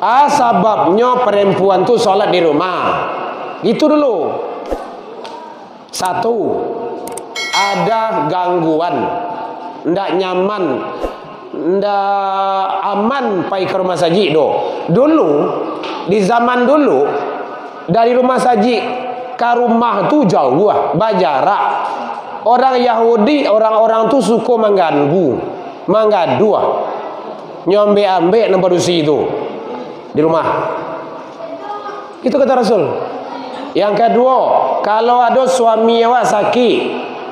Sebabnya perempuan tuh sholat di rumah. Itu dulu. Satu, ada gangguan, ndak nyaman, ndak aman pai ke rumah saji do. Dulu, di zaman dulu, dari rumah saji ke rumah tuh jauh berjarak. Orang Yahudi, orang-orang tuh suka mengganggu, menggadu, nyombe-ambe nempat dusi itu di rumah. Itu kata Rasul. Yang kedua, kalau ada suami awak sakit,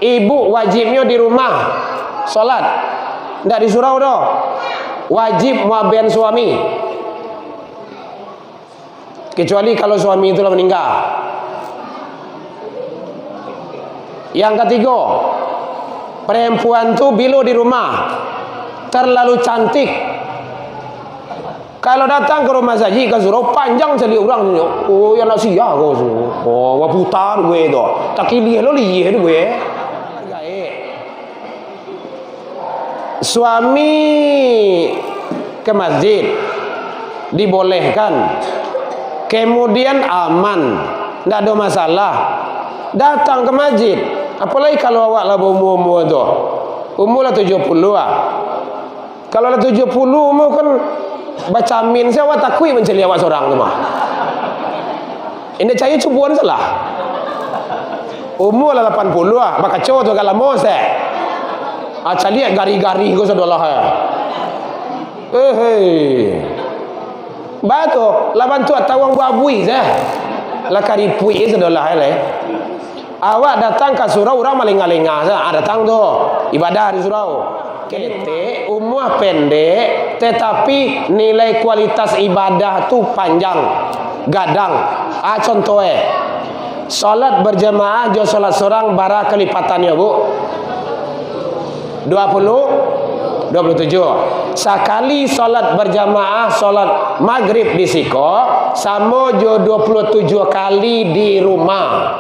ibu wajibnya di rumah sholat, ndak disuruh dah. Wajib muaben suami, kecuali kalau suami itu telah meninggal. Yang ketiga, perempuan tu bila di rumah terlalu cantik, kalau datang ke rumah saji ke suruh panjang sekali orang, oh yang nak sia kau suruh, oh waputar gue tu, tak kilih lo lih gue. Suami ke masjid dibolehkan, kemudian aman, tidak ada masalah, datang ke masjid. Apalagi kalau awak lah umur tu, umur lah 70 lah. Kalau lah 70 umur kan baca amin, saya awak takui mencari awak seorang tu mah. Ini cahaya cubuan salah. Umur lah 80 lah, maka cowok tu kalau mau saya. Cari gari-gari kau sedolah ya. Batu, laban tu tawang buabui saya. Lah karipui sedolah ya. Awak datang ke surau orang maling-alingah saya. Datang tu ibadah di surau. Kete umur pendek, tetapi nilai kualitas ibadah tu panjang, gadang. Contohnya, solat berjamaah jo solat seorang bara kelipatannya bu. 27. Sekali solat berjamaah solat maghrib di siko sama jo 27 kali di rumah.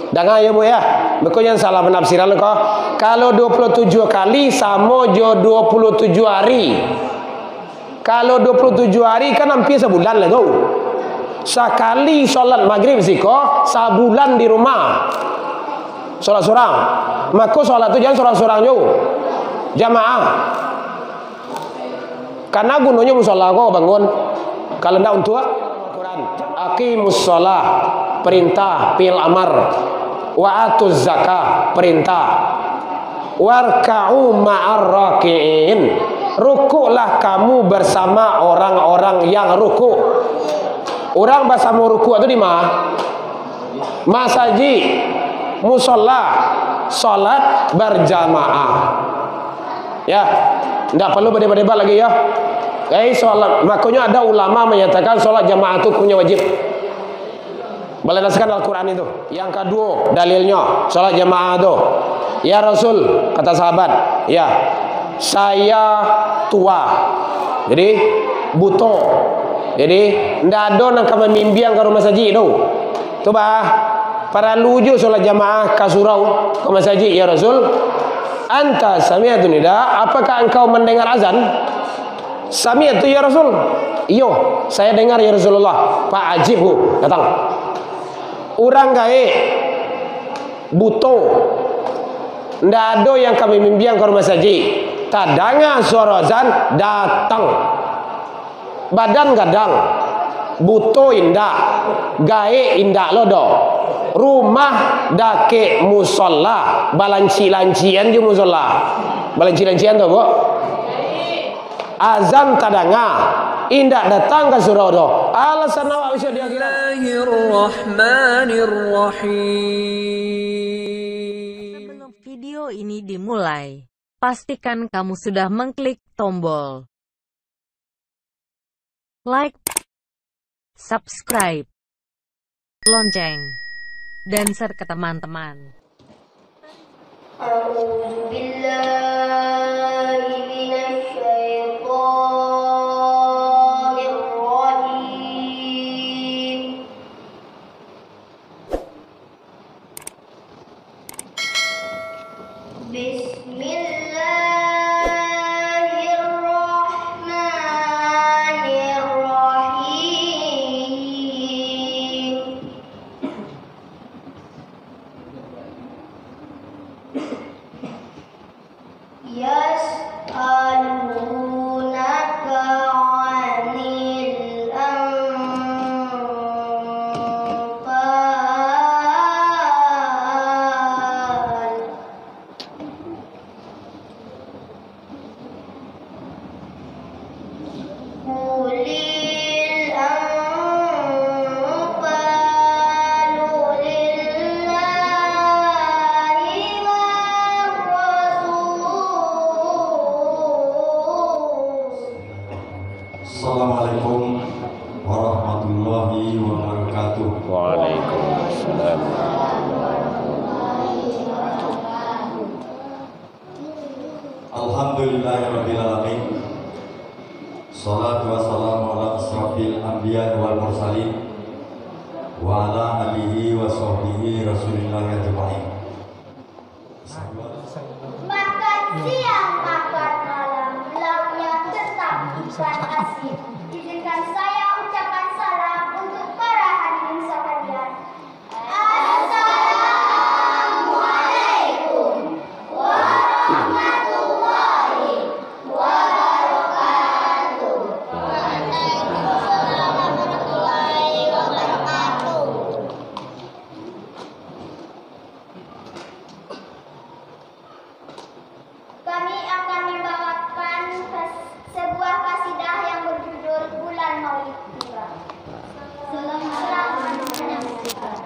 Dengar ya bu ya, bukannya salah penafsiran kok. Kalau 27 kali sama jo 27 hari. Kalau 27 hari kan hampir sebulan lah tu. Sekali solat maghrib siko sebulan di rumah. Solat seorang, maka solat itu jangan seorang-seorang jauh, jamaah. Karena gunanya musola kau bangun. Kalau tidak untuk Al-Quran, aqimus shalah perintah, fi'il amar, wa atuz zakah perintah, warka'u ma'ar raki'in, rukuklah kamu bersama orang-orang yang rukuk. Orang bersama rukuk itu di mana? Masjid, musola, salat berjamaah. Ya, tidak perlu berdebat-debat lagi ya. Salat, makanya ada ulama menyatakan salat jamaah itu punya wajib. Berdasarkan Al-Quran itu. Yang kedua dalilnya salat jamaah itu. Ya Rasul, kata sahabat, ya saya tua, jadi buto, jadi tidak ada nak kami mimpiang ke rumah saji itu. Coba para luju solat jamaah ke surau ke masjid. Ya Rasul, anta sami'atu nida, apakah engkau mendengar azan? Sami'atu ya Rasul, iyo saya dengar ya Rasulullah. Pak ajibhu, datang orang gae buto, ndak ada yang kami mimpiang ke rumah saji, tak dengar suara azan, datang badan gadang, buto indak, gae indak lodo, rumah dake musola, balanci-lancian je musola, balanci-lancian tu bu, azan tadanga, indak datang ke surau do, alasan awak bisa di akhirat. Sebelum video ini dimulai, pastikan kamu sudah mengklik tombol like, subscribe, lonceng, dan share ke teman-teman. Assalamualaikum warahmatullahi wabarakatuh. Waalaikumsalam. Alhamdulillahirabbil alamin. Shalatu wassalamu ala asrofil anbiya wal mursalin wa ala alihi wa sahbihi rasulillah ajma'in. Makan siang, makan malam, lauknya tetap ikan asin. Izinkan saya ucapkan salam untuk para hadirin sekalian. Assalamualaikum warahmatullahi wabarakatuh. Waalaikumsalam warahmatullahi wabarakatuh. Kami akan membawakan sebuah kasidah yang berjudul Bulan Maulid Tiba. Selamat menyaksikan.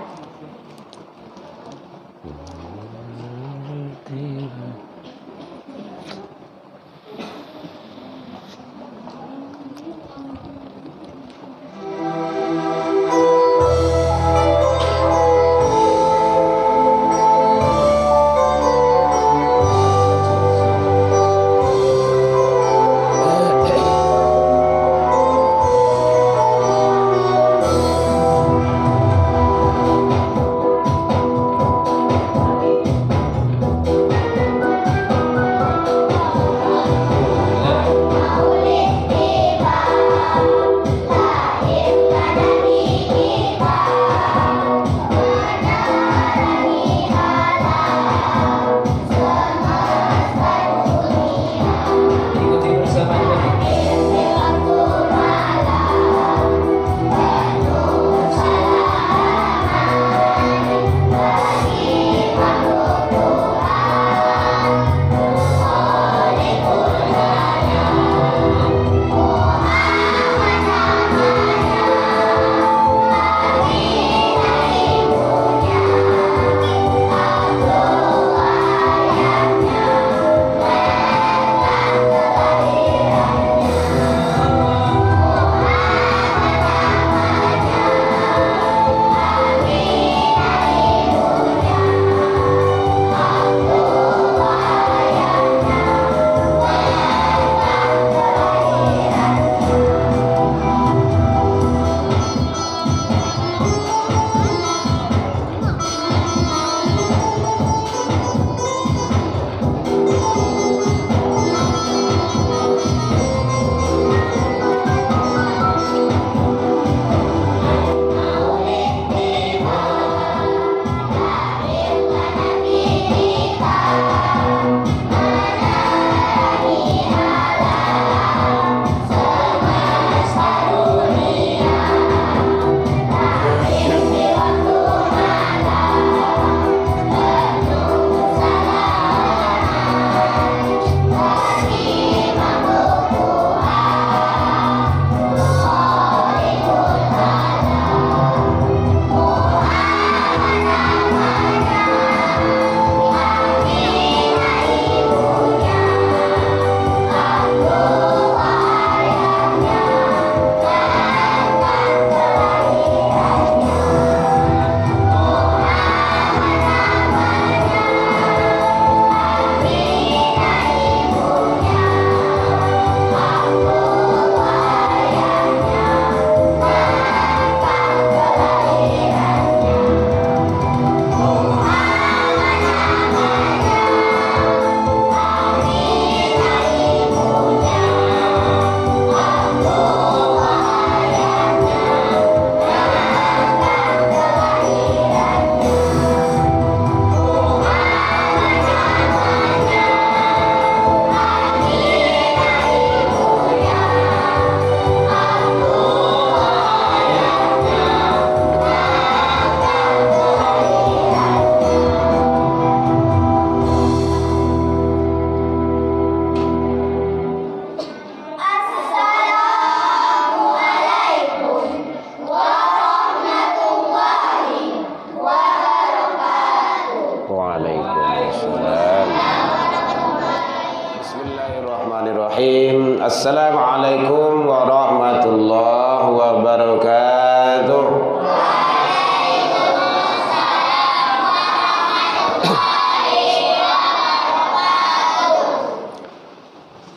Assalamualaikum warahmatullahi warahmatullahi wabarakatuh.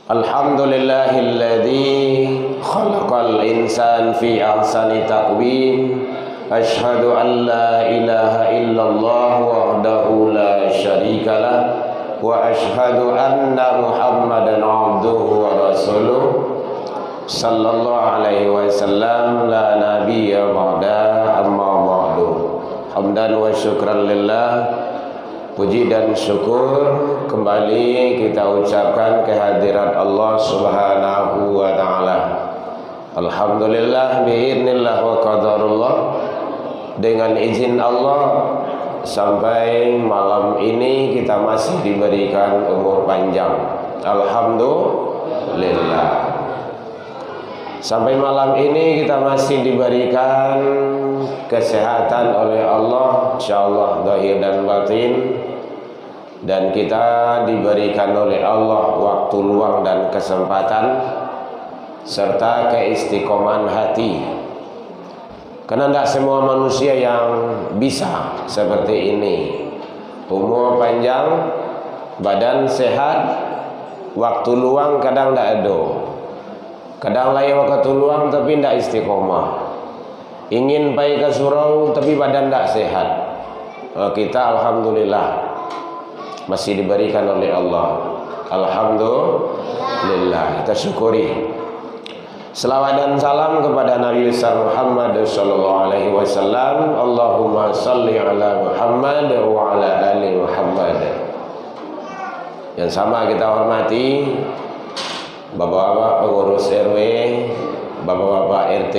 Alhamdulillahilladzi khalaqal insan fi ahsani taqwim. Asyhadu an la ilaha illallah wahdahu la syarikalah wa asyhadu anna Muhammadan abduhu wa rasuluh sallallahu alaihi wasallam la nabiyya ba'da amma ba'du. Hamdan wa syukran lillah. Puji dan syukur kembali kita ucapkan kehadirat Allah Subhanahu wa taala. Alhamdulillah biidznillah wa qadarullah. Dengan izin Allah sampai malam ini kita masih diberikan umur panjang. Alhamdulillah. Sampai malam ini kita masih diberikan kesehatan oleh Allah, insyaallah zahir dan batin, dan kita diberikan oleh Allah waktu luang dan kesempatan serta keistiqomahan hati. Karena tidak semua manusia yang bisa seperti ini. Umur panjang, badan sehat, waktu luang kadang tidak ada. Kadang lain waktu luang tapi tidak istiqomah. Ingin pergi ke surau tapi badan tidak sehat. Kita alhamdulillah masih diberikan oleh Allah. Alhamdulillah, kita syukuri. Selawat dan salam kepada Nabi besar Muhammad sallallahu alaihi wasallam. Allahumma salli ala Muhammad wa ala ali Muhammad. Yang sama kita hormati bapak-bapak pengurus RW, bapak-bapak RT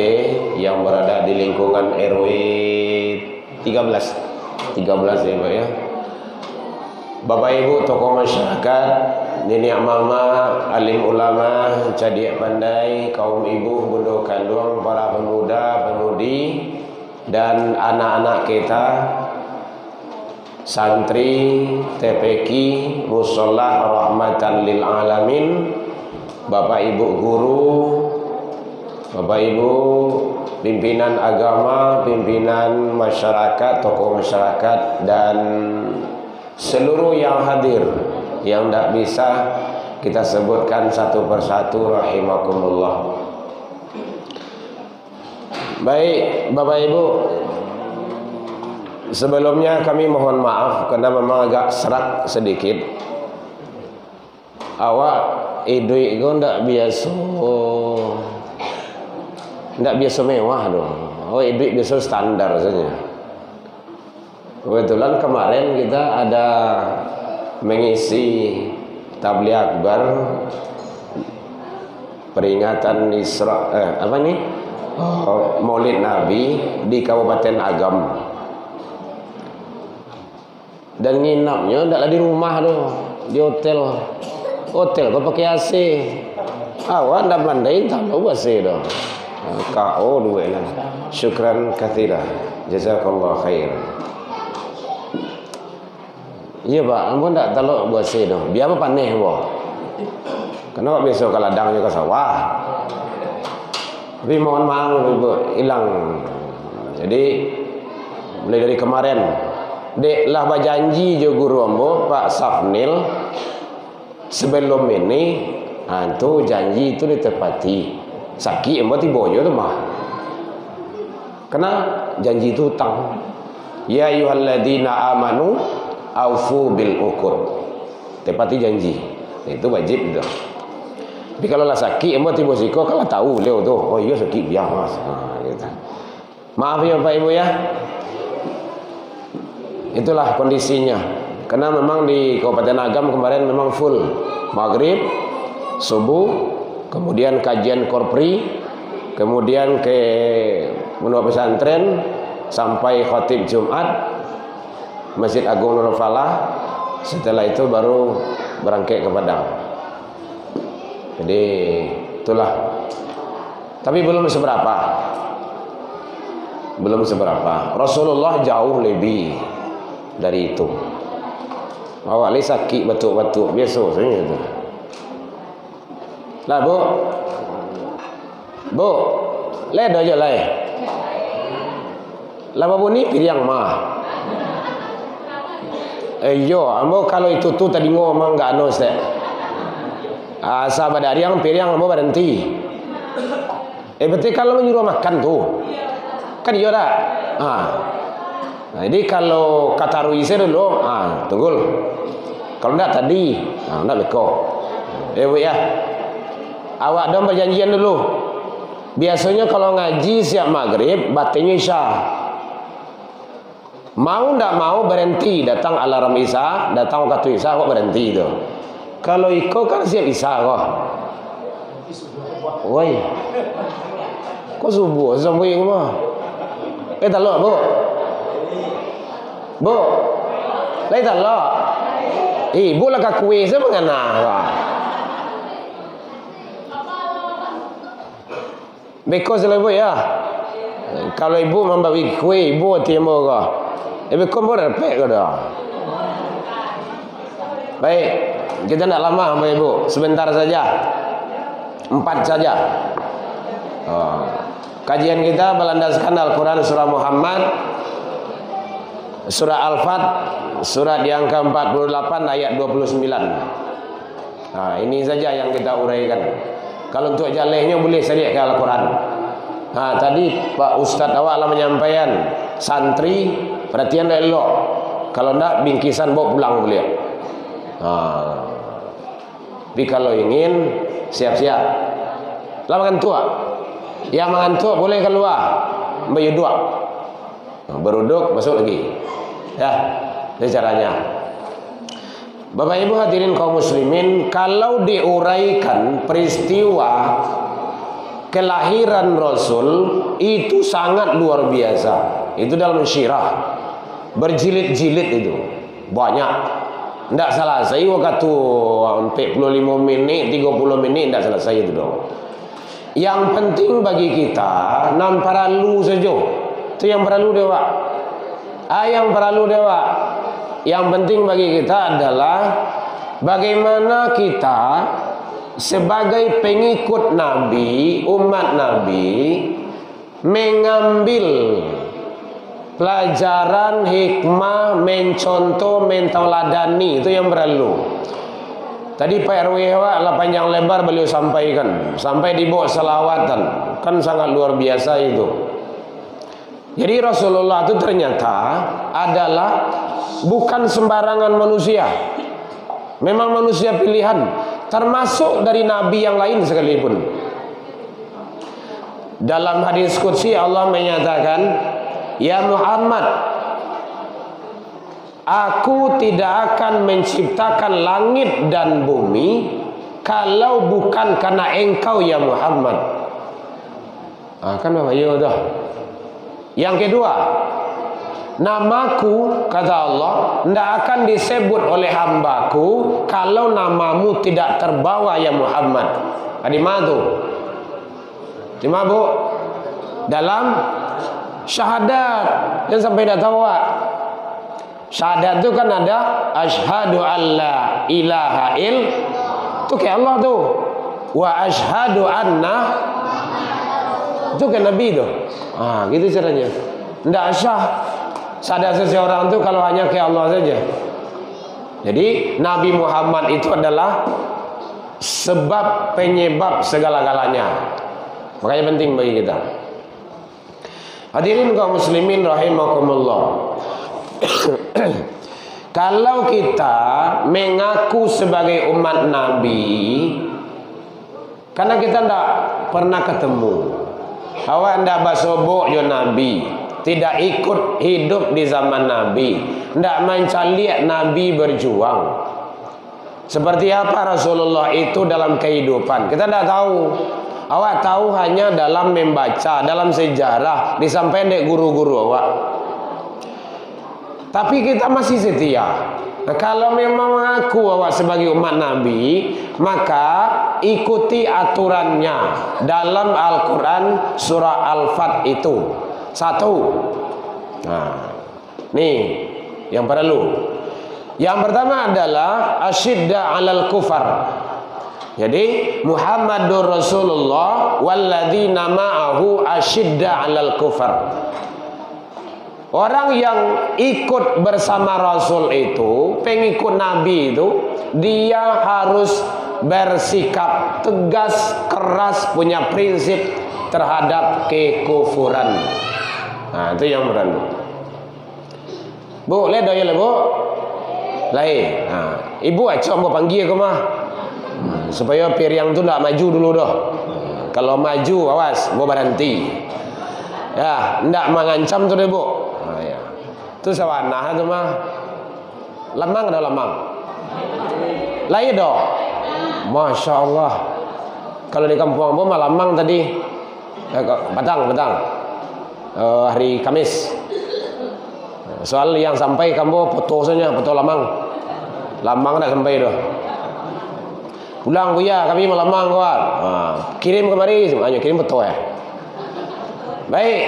yang berada di lingkungan RW 13 ya Pak ya. Bapak Ibu tokoh masyarakat, nenek mama, alim ulama, cadik pandai, kaum ibu, bunda kandung, para pemuda, pemudi, dan anak-anak kita, santri, TPQ, musolah rahmatan lil alamin, Bapak Ibu guru, Bapak Ibu pimpinan agama, pimpinan masyarakat, tokoh masyarakat, dan seluruh yang hadir yang tidak bisa kita sebutkan satu persatu rahimakumullah. Baik Bapak Ibu, sebelumnya kami mohon maaf karena memang agak serak sedikit. Awak duit kau tidak biasa mewah dong. Duit biasa standar saja. Kebetulan kemarin kita ada mengisi tabligh akbar peringatan Maulid Nabi di Kabupaten Agam. Dan nginapnya tidak di rumah tuh, di hotel. Hotel kau pakai AC. Awak ndak mandain tahu AC dah. KO dua lah. Syukran katsira. Jazakallah khair. Iya Pak, ampun tak tahu buat AC dah. Biar apa panih boh. Kenapa besok ke ladangnya ke sawah. Tapi mohon maaf Ibu, hilang. Jadi mulai dari kemarin deklah berjanji je guru ambo Pak Safnil sebelum ini tu janji itu ditepati. Sakit ambo tiboyo tu mah. Kena janji itu hutang. Ya ayyuhalladzina amanu aufu bil uqud. Tepati janji. Itu wajib dah. Tapi kalau lah sakit ambo tibo siko kalau tahu leo tu. Oh iya sakit biar Mas. Gitu. Maaf ya Pak Ibu ya. Itulah kondisinya. Karena memang di Kabupaten Agam kemarin memang full maghrib, subuh, kemudian kajian korpri, kemudian ke pondok pesantren sampai khatib Jumat Masjid Agung Nurul Falah. Setelah itu baru berangkat ke Padang. Jadi itulah. Tapi belum seberapa. Belum seberapa. Rasulullah jauh lebih dari itu. Awak sakit batuk-batuk biasa saja tu. Lah Bu. Le do aja le. Lama bunyi piriang mah. Yo, ambo kalau itu tuh tadi ngomong enggak anu Ustaz. Sahabat dari yang piriang ambo berhenti. Berarti kalau menyuruh makan tuh. Kan iya dah. Jadi kalau kata Ruise dulu, tunggul. Kalau enggak tadi, enggak beko. Bu ya. Awak dong perjanjian dulu. Biasanya kalau ngaji siap maghrib, batinnya isya. Mau enggak mau berhenti, datang alarm isya, datang waktu isya kok berhenti itu. Kalau iko kan siap isya kok. Woi. Kok subuh sampai mah? Talok, Bu. Bu. Lai talok. Ibu lah kue saya mengana. Beko selalu ya. Kalau ibu membawa kue, ibu tiamo kah? Beko boleh repek kau dah. Baik, kita tidak lama Bapak Ibu, sebentar saja. 4 saja. Kajian kita berlandaskan Al-Quran surah Muhammad, surah Al-Fat, surat yang ke-48 ayat 29. Ini saja yang kita uraikan. Kalau untuk jalehnya boleh saja ke Al-Quran. Tadi Pak Ustadz awaklah menyampaikan santri perhatian dah elok. Kalau enggak bingkisan bawa pulang beliau. Tapi kalau ingin siap-siap. Lah makan tua. Yang makan tua boleh keluar. Bayuduk. Beruduk masuk lagi. Ya, ini caranya. Bapak Ibu hadirin kaum muslimin, kalau diuraikan peristiwa kelahiran Rasul itu sangat luar biasa. Itu dalam syirah berjilid-jilid itu banyak. Tidak selesai waktu 45 menit 30 menit tidak selesai itu dong. Yang penting bagi kita nan paralu saja. Itu yang paralu dewa. Yang paralu dewa. Yang penting bagi kita adalah bagaimana kita sebagai pengikut Nabi, umat Nabi, mengambil pelajaran, hikmah, mencontoh, mentauladani. Itu yang perlu. Tadi Pak RW lah panjang lebar beliau sampaikan, sampai dibawa selawatan, kan sangat luar biasa itu. Jadi Rasulullah itu ternyata adalah bukan sembarangan manusia. Memang manusia pilihan, termasuk dari nabi yang lain sekalipun. Dalam hadis qudsi Allah menyatakan, "Ya Muhammad, aku tidak akan menciptakan langit dan bumi kalau bukan karena engkau ya Muhammad." Kan Bapak Ibu dah. Yang kedua, namaku kata Allah tidak akan disebut oleh hambaku kalau namamu tidak terbawa ya Muhammad. Di mana tu? Di mana Bu? Dalam syahadat. Dan sampai dah tahu Pak. Syahadat tu kan ada asyhadu alla ilaha il. Tu ke Allah tu. Wa asyhadu anna. Itu ke Nabi tu. Gitu caranya. Tidak sah sadar seseorang itu kalau hanya ke Allah saja. Jadi Nabi Muhammad itu adalah sebab penyebab segala-galanya. Makanya penting bagi kita. Hadirin kaum muslimin rahimakumullah. Kalau kita mengaku sebagai umat Nabi, karena kita tidak pernah ketemu, awak tidak basobok jo Nabi, tidak ikut hidup di zaman Nabi, tidak mencari Nabi berjuang. Seperti apa Rasulullah itu dalam kehidupan, kita tidak tahu. Awak tahu hanya dalam membaca, dalam sejarah, disampaikan dari guru-guru awak. Tapi kita masih setia. Nah, kalau memang mengaku awak sebagai umat Nabi, maka ikuti aturannya dalam Al-Quran surah Al-Fat itu. 1. Nih yang perlu. Yang pertama adalah asyidda 'alal kufar. Jadi Muhammadur Rasulullah walladzina ma'ahu asyidda 'alal kufar. Orang yang ikut bersama Rasul itu, pengikut Nabi itu, dia harus bersikap tegas, keras, punya prinsip terhadap kekufuran. Nah, itu yang beran. Bu, lihat doya Bu. Lain. Nah, ibu aja mau panggil ke mah. Supaya piring tu tak maju dulu dah. Kalau maju awas, mau berhenti. Ya, ndak mengancam tu deh Bu. Nah, ya. Tu sawanah tu mah. Lemang dah lemang. Lain dah. Masya Allah. Kalau di kampung Bu mah lemang tadi. Petang. Hari Kamis. Soal yang sampai kamu foto saja, foto lamang tak sampai dah. Pulang Buya, kami melamang kawan. Kirim kemari, hanya kirim foto ya. Baik,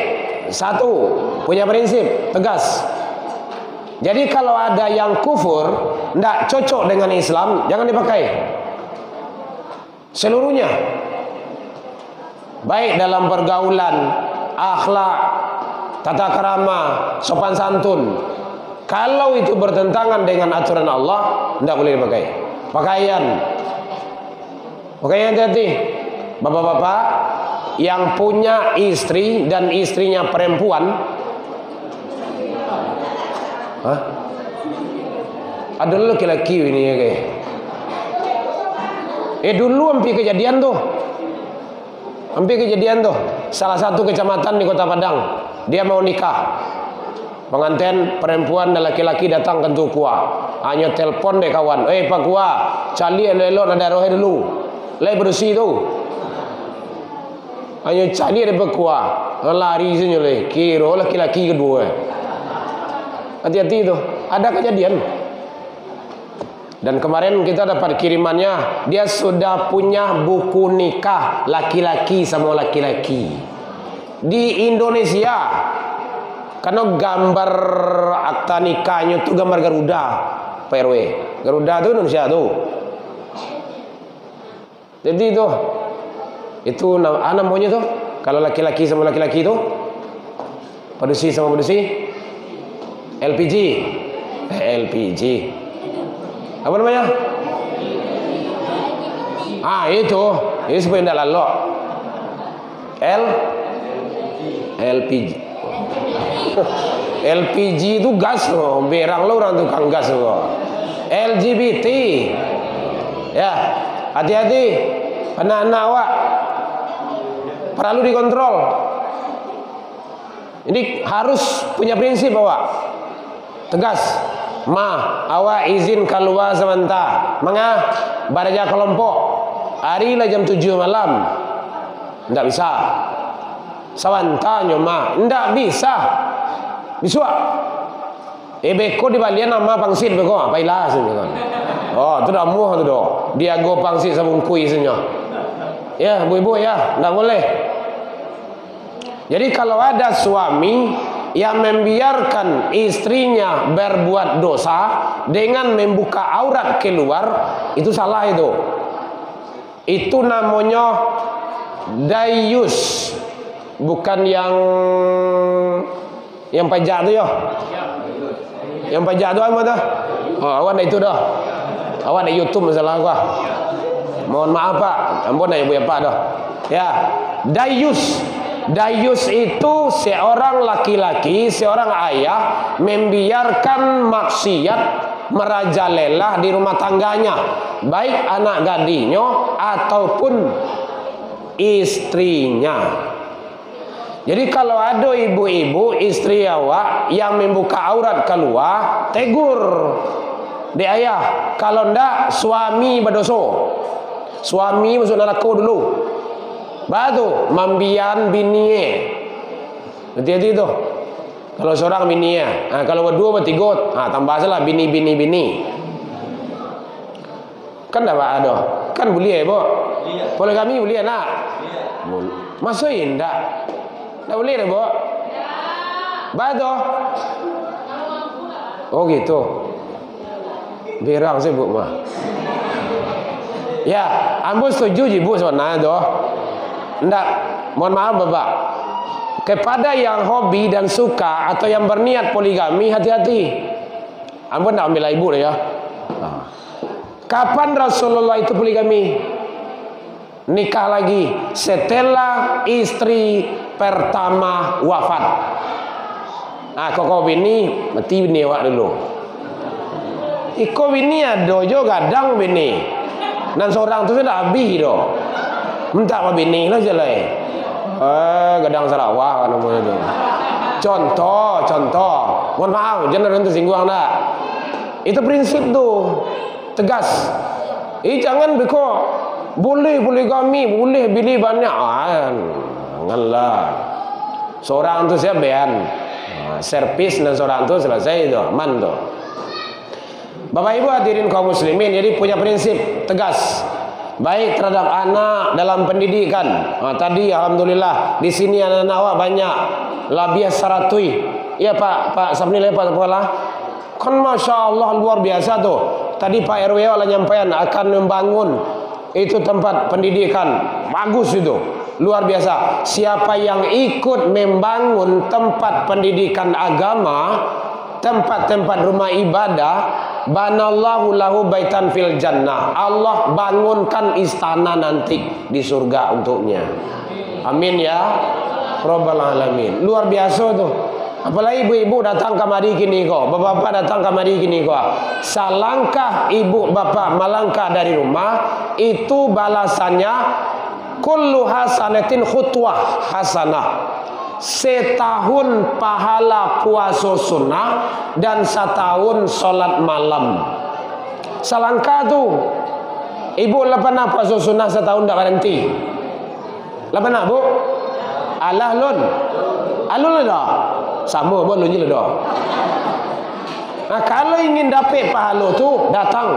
satu punya prinsip tegas. Jadi kalau ada yang kufur, tidak cocok dengan Islam, jangan dipakai. Seluruhnya, baik dalam pergaulan, akhlak, tata krama, sopan santun. Kalau itu bertentangan dengan aturan Allah, tidak boleh dipakai. Pakaian hati-hati. Bapak-bapak yang punya istri dan istrinya perempuan, ada laki-laki ini ya kayak. Dulu hampir kejadian tuh. Salah satu kecamatan di Kota Padang, dia mau nikah. Pengantin perempuan dan laki-laki datang ke Tukua. Hanya telepon deh kawan. Pak Kua, cali elok ada rohe dulu. Lai bersih tu. Hanya cali ada Pak Kua. Lari saja le. Kira laki-laki kedua. Hati-hati tu. Ada kejadian. Dan kemarin kita dapat kirimannya, dia sudah punya buku nikah laki-laki sama laki-laki di Indonesia. Karena gambar akta nikahnya itu gambar Garuda, Pak RW. Garuda itu Indonesia tuh. Jadi itu namanya tuh kalau laki-laki sama laki-laki itu, pedusi sama pedusi, LPG. LPG. Apa namanya? Itu supaya tidak lalu. LPG. LPG itu gas loh, berang lo orang tukang gas loh. LGBT. Ya, hati-hati. Anak-anak awak perlu dikontrol. Ini harus punya prinsip awak. Tegas. Awak izin keluar sebentar. Baraja kelompok. Hari lah jam 7 malam. Tidak bisa. Sawantanya tidak bisa. Bisa. Beko di balian nama pangsit beko. Apa ilah sebenarnya? Itu dah muah tu doh. Dia go pangsit sama kui sebenarnya. Ya, ibu ya, tidak boleh. Jadi kalau ada suami yang membiarkan istrinya berbuat dosa dengan membuka aurat keluar, itu salah itu. Itu namanya dayus, bukan yang pajak tu ya. Yang pajak tu apa dah? Awak dah itu dah. Awak dah YouTube masalah gua. Mohon maaf Pak, ampun dah ibu ya Pak dah. Ya, dayus. Dayus itu seorang laki-laki, seorang ayah membiarkan maksiat merajalela di rumah tangganya, baik anak gadisnya ataupun istrinya. Jadi kalau ada ibu-ibu istri awak yang membuka aurat keluar, tegur di ayah. Kalau ndak suami berdosa. Suami masuk neraka dulu. Batu mambian binie. Hati-hati tu. Kalau seorang binie, kalau berdua bertiga, tambah salah bini. Kan dah ada. Kan boleh Bu. Poligami boleh nak? Masuk indah. Dah boleh dah Bu. Batu. Oh gitu. Berang saya Bu mah. Ya, ambo setuju ibu sebenarnya doh. Ndak, mohon maaf Bapak. Kepada yang hobi dan suka atau yang berniat poligami, hati-hati. Ambo ndak ambil ibu ya. Kapan Rasulullah itu poligami? Nikah lagi setelah istri pertama wafat. Nah, kok bini mati bini awak dulu. Iko bini ada jo gadang bini. Dan seorang tu sudah habis do. Minta apa bini lah jelai. Gadang Sarawak kan namanya tu. Contoh. Mohon maaf, jangan tersinggung dah. Itu prinsip tu. Tegas. Jangan beko boleh poligami, boleh bini banyak. Janganlah. Seorang tu saya bean. Servis dan seorang tu selesai tu, aman tu. Bapak Ibu hadirin kaum muslimin, jadi punya prinsip tegas. Baik terhadap anak dalam pendidikan. Tadi alhamdulillah di sini anak-anak awak banyak labias saratui. Ya Pak Sabni lepas kepala. Kan masya Allah luar biasa tu. Tadi Pak RW lah nyampaikan akan membangun itu tempat pendidikan. Bagus itu. Luar biasa. Siapa yang ikut membangun tempat pendidikan agama, tempat-tempat rumah ibadah, banallahu lahu baitan fil jannah. Allah bangunkan istana nanti di surga untuknya. Amin ya Rabbal alamin. Luar biasa tu. Apalagi ibu-ibu datang kemari gini kok, bapak-bapak datang kemari gini kok. Salangkah ibu bapak melangkah dari rumah, itu balasannya kullu hasanatin khutwah hasanah. Setahun pahala puasa sunnah dan setahun solat malam. Salangkah tu ibu lepas puasa sunnah setahun tak garanti. Lepas nak bu? Alah lun. Alun dah. Sama pun lu je dah. Nah, kalau ingin dapat pahala tu datang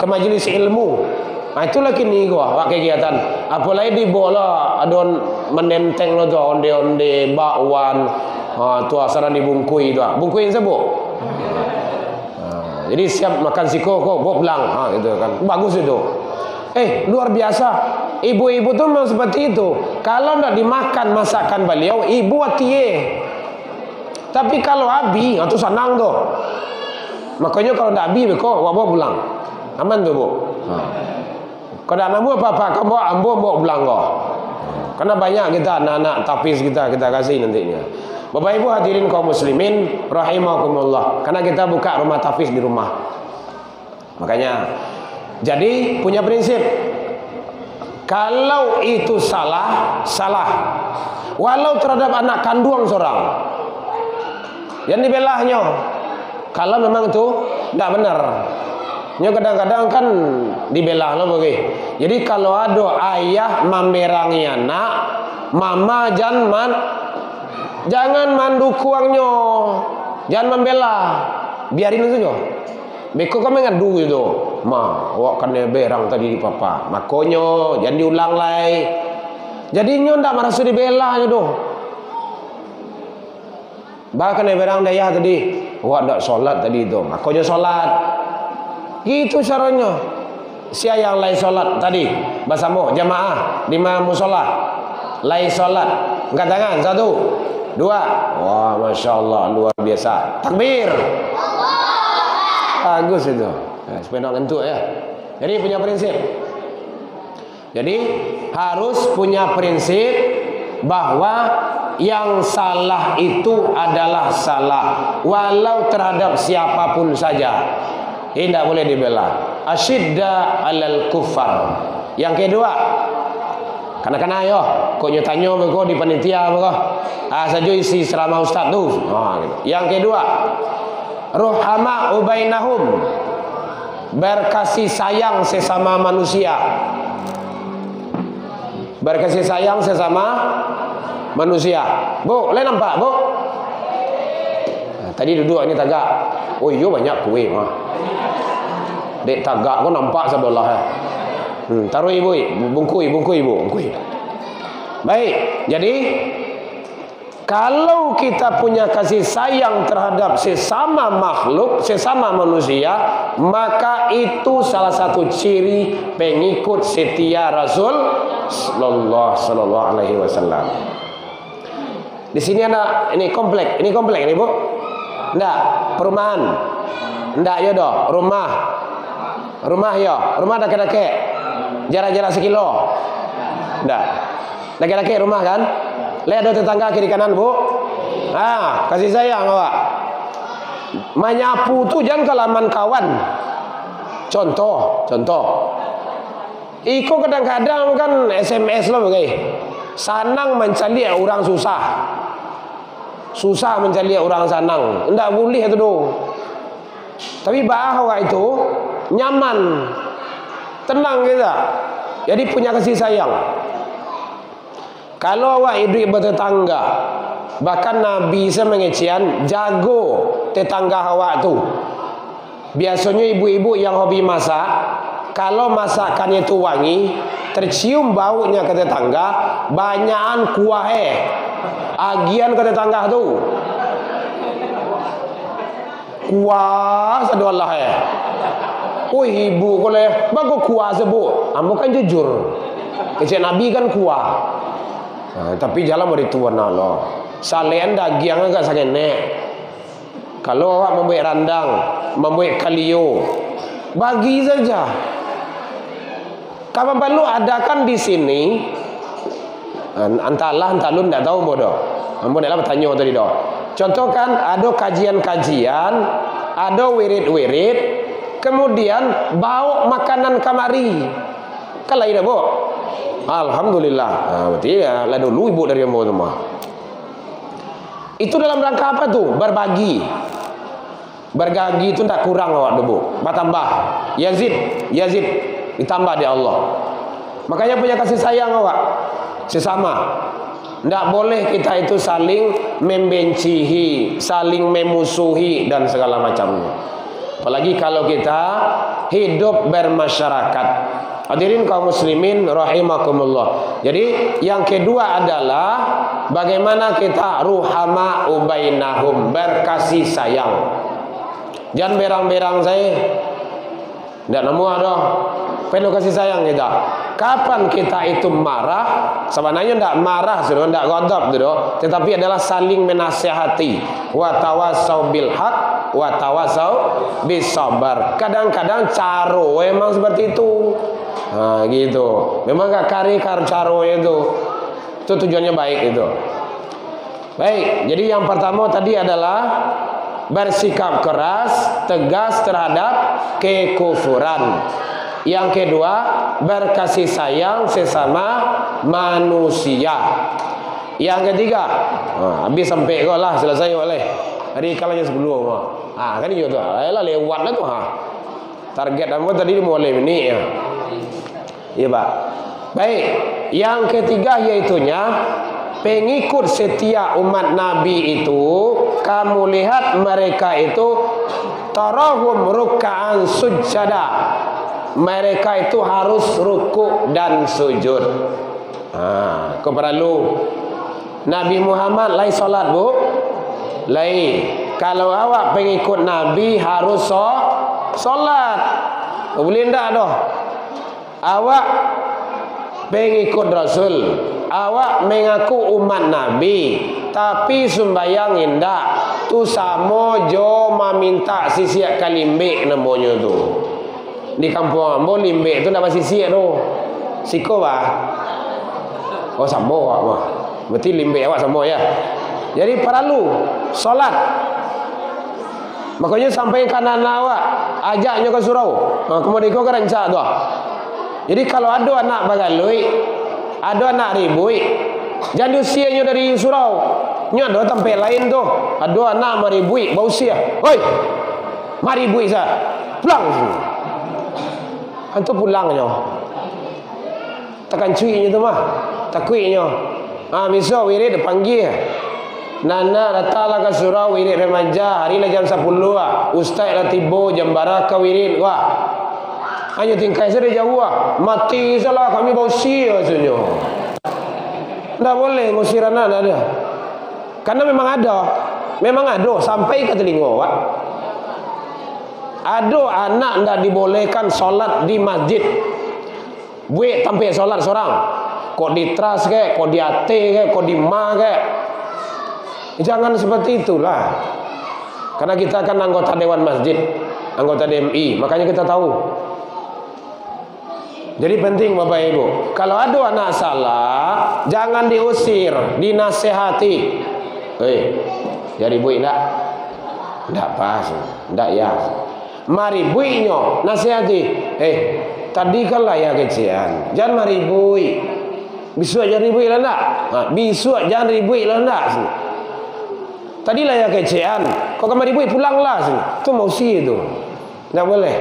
ke majlis ilmu. Nah, itulah kini gua buat kegiatan. Apalagi di bola adon menenteng lo tu onde-onde bakwan. Tu asaran dibungkui tu. Bungkuin sebut. Jadi siap makan siko kok bawa pulang. Gitu kan. Bagus itu. Luar biasa. Ibu-ibu tu memang seperti itu. Kalau nak dimakan masakan beliau, ibu hati. Tapi kalau abi, itu senang tu. Makanya kalau tak abi, kau bawa pulang. Aman tu bu. Kalau tak nak apa-apa, kau bawa ambo bawa pulang kau. Karena banyak kita anak-anak tapis kita kasih nantinya. Bapak Ibu hadirin kaum muslimin rahimakumullah. Karena kita buka rumah tapis di rumah. Makanya jadi punya prinsip. Kalau itu salah. Walau terhadap anak kandung seorang. Yang dibelahnya. Kalau memang itu tidak benar. Kadang-kadang kan dibelah lo bagi. Jadi kalau ada ayah memerangi anak, mama jangan mandukuangnya, jangan membela, biarin saja. Beko kami ngadu itu, awak kan berang tadi di papa, makonyo jangan diulang lagi. Jadi nyo ndak merasa dibela tu. Bahkan berang daya tadi, awak ndak solat tadi itu, makonyo solat. Gitu caranya. Siapa yang lain solat tadi? Bersama jamaah di musola. Lain solat. Angkat tangan 1, 2. Wah, masya Allah luar biasa. Takbir. Bagus itu. Supaya nak ngentuk ya. Jadi punya prinsip. Jadi harus punya prinsip bahwa yang salah itu adalah salah, walau terhadap siapapun saja. Ini tidak boleh dibela. Asyidda alal kufar. Yang kedua, kanak-kanak yo, kok nyatanya kok di panitia kok. Saja isi selama ustaz tu. Gitu. Yang kedua, ruhama ubainahum. Berkasih sayang sesama manusia. Berkasih sayang sesama manusia. Bu, boleh nampak, Bu? Tadi duduk ini tagak. Oh iya banyak kue mah. Dek tagak kau nampak sebelah. Taruh ibu, bungkui ibu. Baik, jadi Kalau kita punya kasih sayang terhadap sesama makhluk, sesama manusia, maka itu salah satu ciri pengikut setia Rasul sallallahu alaihi wasallam. Di sini ada ini komplek ini Bu. Enggak, perumahan. Enggak ya doh, rumah. Rumah ya, rumah deket-deket. Jarak-jarak sekilo. Enggak. Deket-deket rumah kan? Lihat ada tetangga kiri kanan Bu. Kasih sayang awak. Menyapu tu jangan kelaman kawan. Contoh. Iko kadang-kadang kan SMS lo bagai. Sanang mencari orang susah. Susah mencari orang sanang. Enggak boleh itu dong. Tapi bahwa itu nyaman. Tenang kita. Jadi punya kasih sayang. Kalau awak hidup bertetangga, bahkan Nabi semengecian jago tetangga awak tu. Biasanya ibu-ibu yang hobi masak, kalau masakannya tu wangi, tercium baunya ke tetangga, banyakan kuah agian ke tetangga tu. Kuah sedolah Oh ibu koleh, bagus kuah sebut. Ambo kan jujur. Kecik Nabi kan kuah. Tapi jalan beri tuan Allah. Salean daging agak sakit nek. Kalau awak membuat randang, membuat kalio, bagi saja. Kapan perlu adakan di sini? Antalah antalun tidak tahu bodoh. Ambo nak bertanya tadi doh. Contoh kan ada kajian-kajian, ada wirid-wirid, kemudian bawa makanan kamari. Kalau ini bu. Alhamdulillah. Berarti ya lah dulu ibu dari ambo semua. Itu dalam rangka apa tuh? Berbagi. Berbagi itu tak kurang awak debu. Bertambah. Yazid ditambah di Allah. Makanya punya kasih sayang awak sesama. Tidak boleh kita itu saling membencihi, saling memusuhi dan segala macamnya. Apalagi kalau kita hidup bermasyarakat. Hadirin kaum muslimin rahimakumullah. Jadi yang kedua adalah bagaimana kita ruhama ubainahum, berkasih sayang. Jangan berang-berang saya. Tidak nemu ada. Perlu kasih sayang kita. Kapan kita itu marah? Sebenarnya tidak marah, sudah tidak ghadab, tetapi adalah saling menasihati. Wa tawasau bil haq, wa tawasau bis sabar. Kadang-kadang caro memang seperti itu. Gitu. Memang gak kari-kar caro itu tujuannya baik itu. Baik. Jadi yang pertama tadi adalah bersikap keras, tegas terhadap kekufuran. Yang kedua, berkasih sayang sesama manusia. Yang ketiga, habis sampai kau lah, selesai oleh hari kalanya sebelum. Kan itu tuh, lah lewat lah tuh. Target apa tadi mulai ini ya. Iya Pak. Baik, yang ketiga yaitunya pengikut setia umat Nabi itu, kamu lihat mereka itu tarahum ruk'an sujada. Mereka itu harus rukuk dan sujud. Kau perlu Nabi Muhammad lain solat bu, lain. Kalau awak pengikut Nabi harus solat. Boleh tak doh? Awak pengikut Rasul, awak mengaku umat Nabi, tapi sembayang indah tu samo jo meminta sisiak kalimbe namanya tu. Di kampung ambo limbe tu dapat sisiak tu. Siko bah. Oh samo awak mah. Berarti limbe awak samo ya. Jadi perlu solat. Makanya sampai kanan awak ajaknya ke surau. Kemudian kau kerencak tu. Jadi kalau ada anak bagalui, ada anak ribui, jangan usianya dari surau. Nya ada tempat lain tu. Ada anak maribui, bau usia. Hoi, maribui sah. Pulang sini. Antu pulangnya. Tekan cuinya tu mah. Takuinya. Misal wirid panggil. Nana datanglah ke surau wirid remaja. Hari lah jam 10 lah. Ustaz lah tiba jam baraka wirid wah. Hanya tingkai saya jauh lah. Mati salah kami bau sia sebenarnya. Tak boleh ngusiran ada. Karena memang ada sampai ke telinga awak. Ada anak ndak dibolehkan solat di masjid. Buat tampil solat seorang. Kok di trust ke, kok di AT ke, kok di ma ke. Jangan seperti itulah. Karena kita kan anggota dewan masjid, anggota DMI, makanya kita tahu. Jadi penting Bapak Ibu, kalau ada anak salah, jangan diusir, dinasehati. Jadi bu enggak pas, enggak ya. Mari buinyo nasihati. Tadi kan lah ya kecian. Jangan mari bui. Besok jangan ribui lah enggak? Besok jangan ribui lah enggak? Tadi lah ya kecian. Kau kemari bui pulanglah sini. Itu mausi itu. Enggak boleh.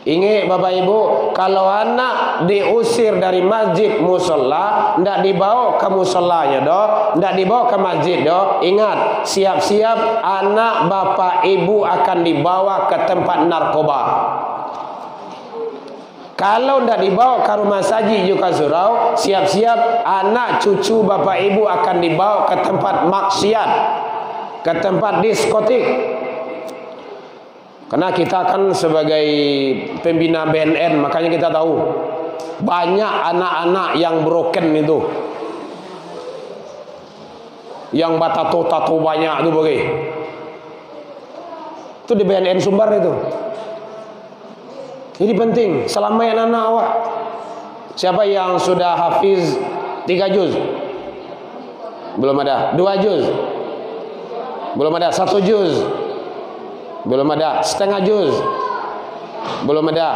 Ingat Bapak Ibu, kalau anak diusir dari masjid musola, ndak dibawa ke musolanya doh, ndak dibawa ke masjid doh. Ingat, siap-siap anak Bapak Ibu akan dibawa ke tempat narkoba. Kalau ndak dibawa ke rumah saji juga surau, siap-siap anak cucu Bapak Ibu akan dibawa ke tempat maksiat, ke tempat diskotik. Karena kita kan sebagai pembina BNN, makanya kita tahu banyak anak-anak yang broken itu, yang tato banyak itu bagi. Itu di BNN Sumbar itu. Jadi penting selamat anak awak. Siapa yang sudah hafiz 3 juz? Belum ada. 2 juz? Belum ada. 1 juz? Belum ada. Setengah juz? Belum ada.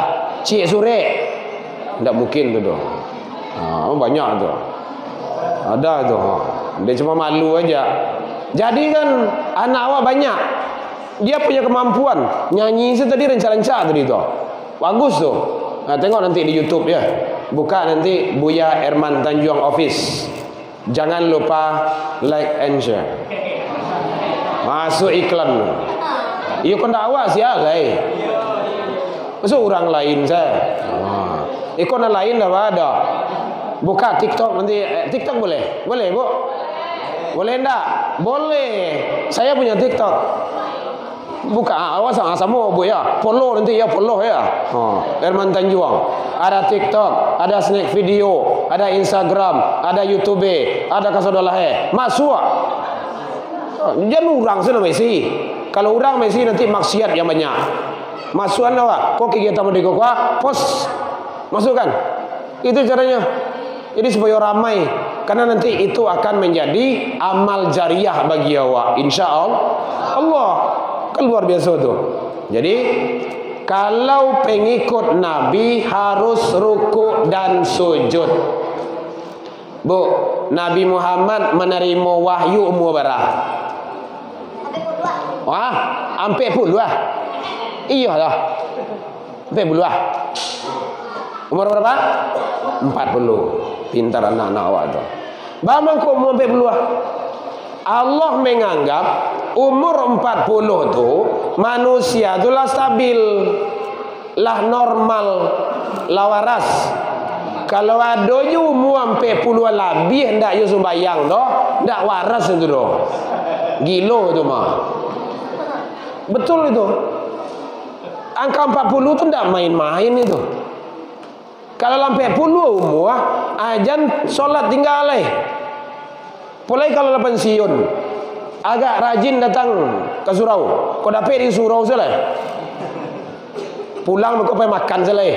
Cik sore? Tidak mungkin tu doh. Banyak tu. Ada tu. Dia cuma malu aja. Jadi kan anak awak banyak. Dia punya kemampuan. Nyanyi itu tadi renca-renca tadi tu. Bagus tu. Tengok nanti di YouTube ya. Buka nanti Buya Erman Tanjuang Office. Jangan lupa like and share. Masuk iklan. Iya kau tak awak siapa lagi? Masuk orang lain saya. Ikon lain dah ada. Buka TikTok nanti. TikTok boleh? Boleh bu? Boleh enggak? Boleh. Saya punya TikTok. Buka. Awas sama bu ya. Follow nanti ya, follow ya. Erman Tanjuang. Ada TikTok, ada snack video, ada Instagram, ada YouTube, ada kasodolah masuk. Jangan orang sana Messi. Kalau orang Messi nanti maksiat yang banyak. Masukan awak. Kok kegiatan merdeka post masukkan. Itu caranya. Jadi supaya ramai. Karena nanti itu akan menjadi amal jariah bagi awak. Insya Allah. Kan luar biasa tu. Jadi kalau pengikut Nabi harus ruku dan sujud. Bu, Nabi Muhammad menerima wahyu umur berapa? Hampir puluh lah. Iya lah. Hampir puluh lah. Umur berapa? 40. Pintar anak-anak awak tu. Bagaimana kau umur 40 lah? Allah menganggap umur 40 tu manusia tu lah stabil, lah normal, lah waras. Kalau ada je umur 40 lebih hendak you sembahyang tu, hendak waras itu tu. Gila itu mah. Betul itu. Angka 40 tu tidak main-main itu. Kalau sampai 40 umur, ajan solat tinggal leh. Mulai kalau pensiun, agak rajin datang ke surau. Kau dapat di surau salah. Pulang kau pergi makan salah.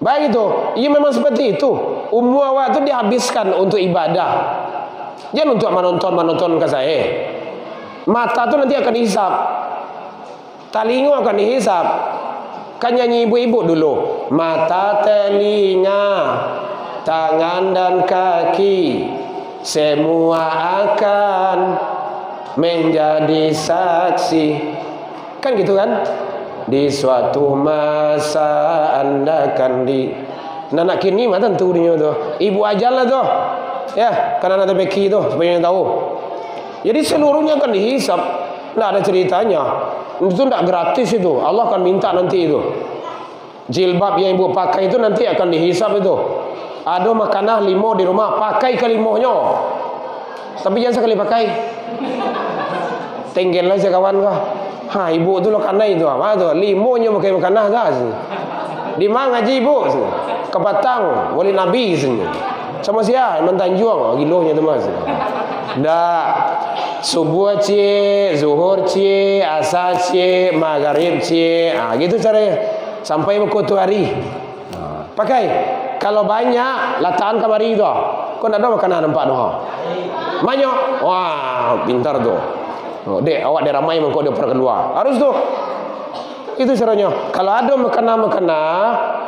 Baik itu. Ia memang seperti itu. Umur awak tu dihabiskan untuk ibadah. Jangan untuk menonton ke saya. Mata tu nanti akan dihisap. Telinga akan dihisap. Kan nyanyi ibu-ibu dulu. Mata, telinga, tangan dan kaki, semua akan menjadi saksi. Kan gitu kan? Di suatu masa anda akan di... Anak kini mah tentu dia tu. Ibu ajal lah tu. Ya, karena ada beki tu supaya tahu. Jadi seluruhnya akan dihisap. Tidak ada ceritanya. Itu tidak gratis itu. Allah akan minta nanti itu. Jilbab yang ibu pakai itu nanti akan dihisap itu. Ada makanan limo di rumah, pakai ke limonya. Tapi jangan sekali pakai. Tenggel lah kawan kau. Ha, ibu tu lo kanai tu apa tu? Limonnya pakai makanah dah. Di mana ngaji ibu? Kebatang, wali Nabi sini. Sama siapa? Mentanjuang, gilonya tu mas. Dah subuh cie, zuhur cie, asar cie, maghrib cie. Ah gitu caranya. Sampai berkutu hari. Pakai. Kalau banyak lataan kamari tu. Kau nak ada makanan nampak tu. Banyak. Wah, pintar tu. Oh, dek, awak dia ramai mengkau dia pernah keluar. Harus tu. Itu caranya. Kalau ada makanan-makanan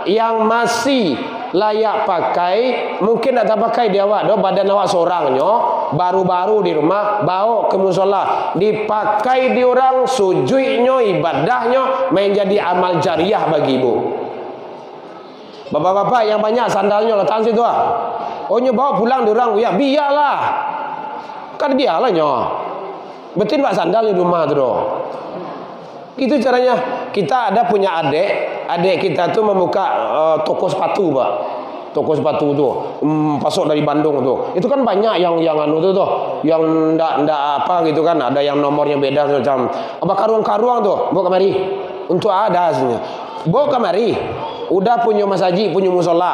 yang masih layak pakai, mungkin tak pakai di awak, badan awak seorangnya, baru-baru di rumah, bawa ke musola, dipakai di orang, sujudnya, ibadahnya, menjadi amal jariah bagi ibu. Bapak-bapak yang banyak sandalnya letak situ oh bawa pulang di orang, ya biarlah. Kan biarlah nyo. Betul pak sandal di rumah tu. Itu caranya. Kita ada punya adik kita tu membuka toko sepatu pak. Toko sepatu tu pasok dari Bandung tu. Itu kan banyak yang anu tu yang ndak apa gitu kan, ada yang nomornya beda macam apa karuang-karuang tu. Bawa kemari. Untuk ada aslinya. Bawa kemari. Udah punya masaji, punya musola,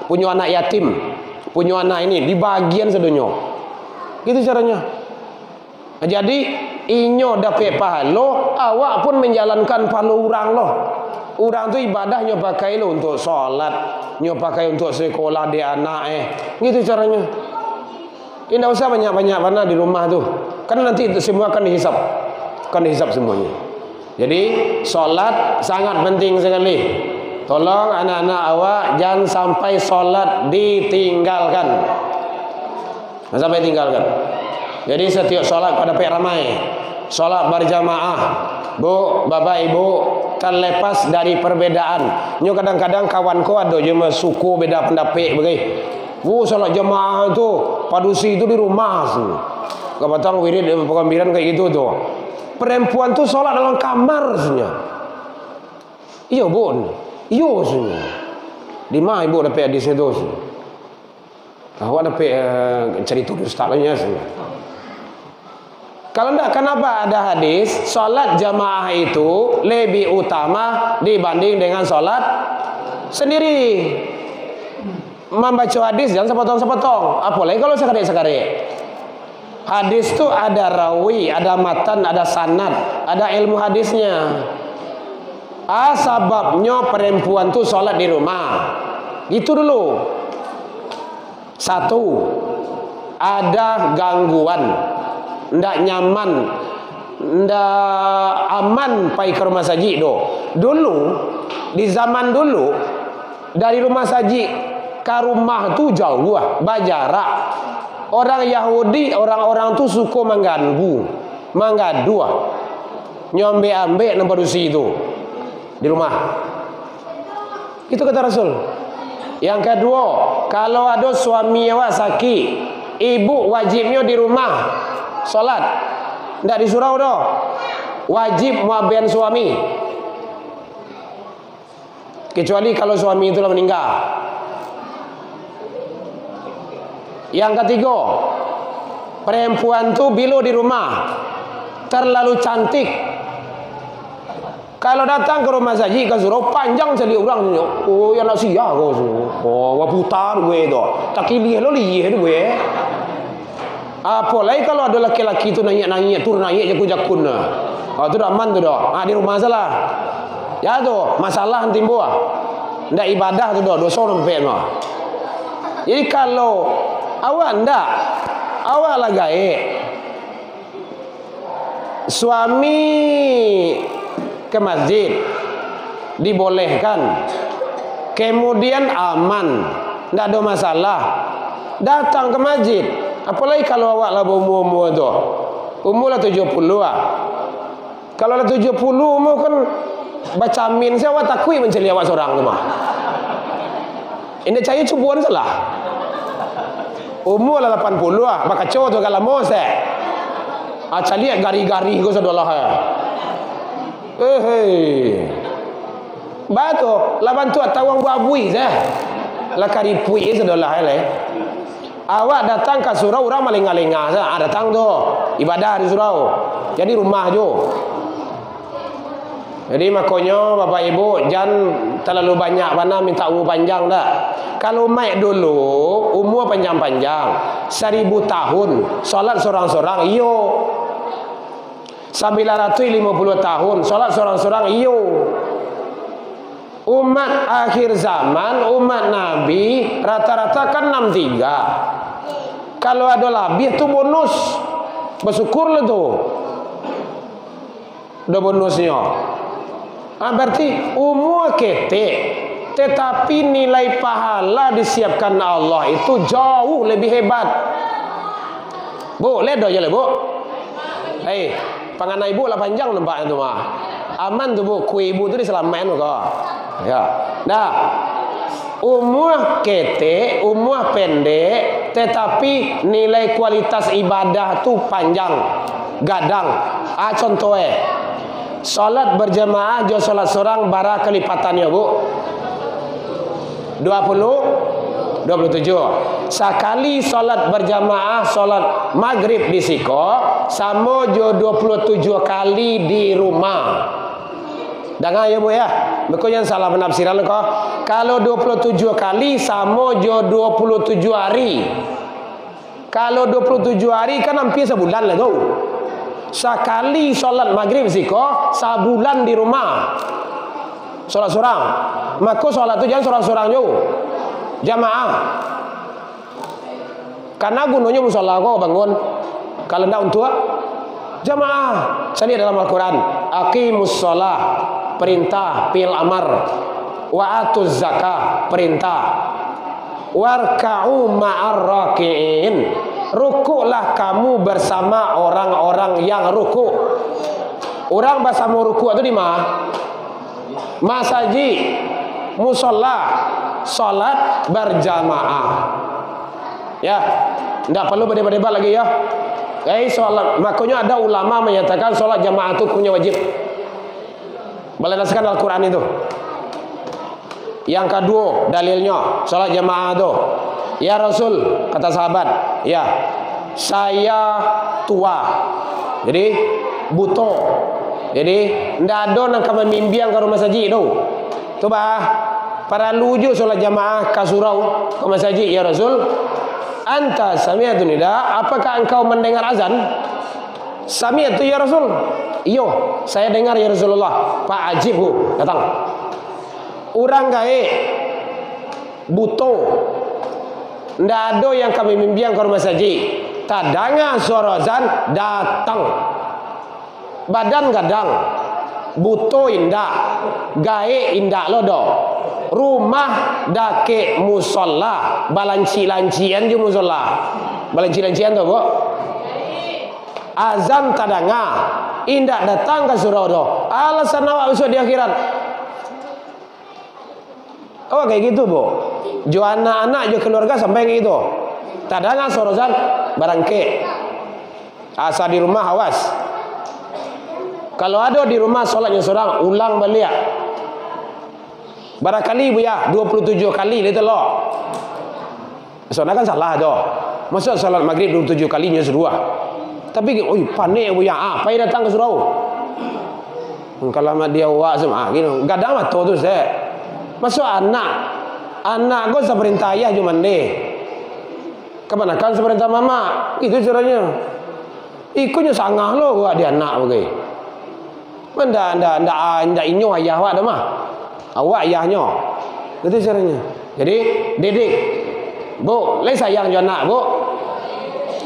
punya anak yatim, punya anak ini di bagian sedonyo. Gitu caranya. Jadi inyo dapat pahala, awak pun menjalankan pahala orang loh. Orang tu ibadahnya pakai lo untuk solat, nyo pakai untuk sekolah dia anak Gitu caranya. Tidak usah banyak-banyak mana di rumah tu. Kan nanti itu semua akan dihisap. Akan dihisap semuanya. Jadi solat sangat penting sekali. Tolong anak-anak awak jangan sampai solat ditinggalkan. Jangan sampai tinggalkan. Jadi setiap solat pada pek ramai. Solat berjamaah. Bu, bapak ibu, terlepas dari perbedaan. Nyo kadang-kadang kawan kau ada je suku beda pendapat bagi. Bu, solat jamaah itu padusi itu di rumah. Kebatang wirid pengambilan kayak gitu tuh. Perempuan tuh solat dalam kamar sebenarnya. Iya, Bu. Iya sebenarnya. Di mana ibu dapat di situ? Awak dapat cerita ustaz lainnya sebenarnya. Kalau tidak, kenapa ada hadis solat jamaah itu lebih utama dibanding dengan solat sendiri? Membaca hadis jangan sepotong-sepotong. Apalagi kalau sekali-sekali. Hadis itu ada rawi, ada matan, ada sanad, ada ilmu hadisnya. Sebabnya perempuan itu solat di rumah. Itu dulu. Satu, ada gangguan. Ndak nyaman, ndak aman pai ke rumah saji do. Dulu di zaman dulu dari rumah saji ke rumah tu jauh berjarak. Orang Yahudi, orang-orang tu suka mengganggu, menggadu. Nyombe-ambe nampak dusi itu di rumah. Itu kata Rasul. Yang kedua, kalau ada suami awak sakit, ibu wajibnya di rumah solat, tidak disurau dah. Wajib muabbian suami. Kecuali kalau suami itu telah meninggal. Yang ketiga, perempuan tu bila di rumah terlalu cantik. Kalau datang ke rumah saji ke suruh panjang sekali orang ni. Oh, yang nak sia kau suruh. Oh, waputar gue tu. Tak kilih lo lih gue. Apalagi kalau ada laki-laki tu nanya turun naik jakun-jakun. Tu dah aman tu dah. Di rumah salah. Ya tu masalah timbul. Ndak ibadah tu dah dosa sampai mah. Jadi kalau awak ndak, awak lah gaib. Suami ke masjid dibolehkan. Kemudian aman, ndak ada masalah. Datang ke masjid. Apalagi kalau awak lah umur-umur tu. Umur lah 70 lah. Kalau lah 70 umur kan baca amin saya awak takui mencari awak seorang tu mah. Ini cahaya cubuan salah. Umur lah 80 lah. Maka cowok tu kalau mau saya. Cari gari-gari ko sadolah ya. Batu laban tu tawang babui saya. La karipui sadolah ya. Awak datang ke surau orang maling-alinga, datang tu ibadah di surau. Jadi rumah jo. Jadi makanya bapak ibu jangan terlalu banyak mana minta umur panjang dah. Kalau mai dulu umur panjang-panjang 1000 tahun solat seorang-seorang iyo. 950 tahun solat seorang-seorang iyo. Umat akhir zaman, umat Nabi rata-rata kan 63. Kalau ada lebih tu bonus. Bersyukur lah tu. Ada bonusnya. Berarti umur ketik, tetapi nilai pahala disiapkan Allah itu jauh lebih hebat. Bu, lihat aja lah bu. Hei, pangan ibu lah panjang nampaknya tu mah. Aman tu bu, kue ibu tu diselamatkan tu kok. Ya, nah, umur ketik, umur pendek, tetapi nilai kualitas ibadah tu panjang, gadang. Contohnya, solat berjamaah jo solat seorang bara kelipatannya bu 27. Sekali solat berjamaah solat maghrib di siko sama jo 27 kali di rumah. Dengar ya bu ya, bukan yang salah penafsiran kok. Kalau 27 kali sama jo 27 hari. Kalau 27 hari kan hampir sebulan lah tu. Sekali solat maghrib siko sebulan di rumah. Solat seorang. Maka solat tu jangan seorang-seorang jo. Jamaah. Karena gunanya musola kok bangun. Kalau ndak untuk jamaah. Saya lihat dalam Al-Quran. Aqimus sholah. Perintah. Pil amar. Wa atuz zakah. Perintah. Warka'u ma'ar raki'in. Rukuklah kamu bersama orang-orang yang rukuk. Orang bersama rukuk itu di mana? Masjid, musola, salat berjamaah. Ya, tidak perlu berdebat-debat lagi ya. Salat, makanya ada ulama menyatakan salat jamaah itu punya wajib. Berdasarkan Al-Quran itu. Yang kedua dalilnya salat jamaah itu. Ya Rasul, kata sahabat, ya saya tua, jadi buto, jadi tidak ada nak memimpiang ke rumah saji tu. Coba para luju solat jamaah ke surau ke masjid. Ya Rasul, anta sami'atu nida, apakah engkau mendengar azan? Sami'atu ya Rasul. Iyo, saya dengar ya Rasulullah. Pak ajibhu, datang. Orang gae buto, tidak ada yang kami membiang ke rumah saji. Tak dengar suara azan, datang. Badan gadang, buto indak, gae indak lodo. Rumah dake musola, balanci-lancian je musola. Balanci-lancian tu bu. Azan tak dengar, indak datang ke surau do. Alasan awak besok di akhirat. Oh kayak gitu bu. Jo anak-anak jo keluarga sampai kayak gitu. Tak dengar suara azan, barangke. Asal di rumah awas. Kalau ada di rumah solatnya seorang, ulang balik. Barangkali bu ya 27 kali itu loh. Soalnya kan salah tu. Masa solat maghrib 27 kalinya sedua. Tapi oi panik bu ya. Apa yang datang ke surau? Kalau dia awak semua gitu. Gadang mah tu saya. Masuk anak gue seperintah ayah cuma deh. Kebanyakan seperintah mama. Itu caranya. Ikutnya sangah lo gua dia anak begitu. Ndak inyo ayah awak dah mah. Awak ayahnya. Itu caranya. Jadi didik. Bu, lai sayang jo anak, Bu.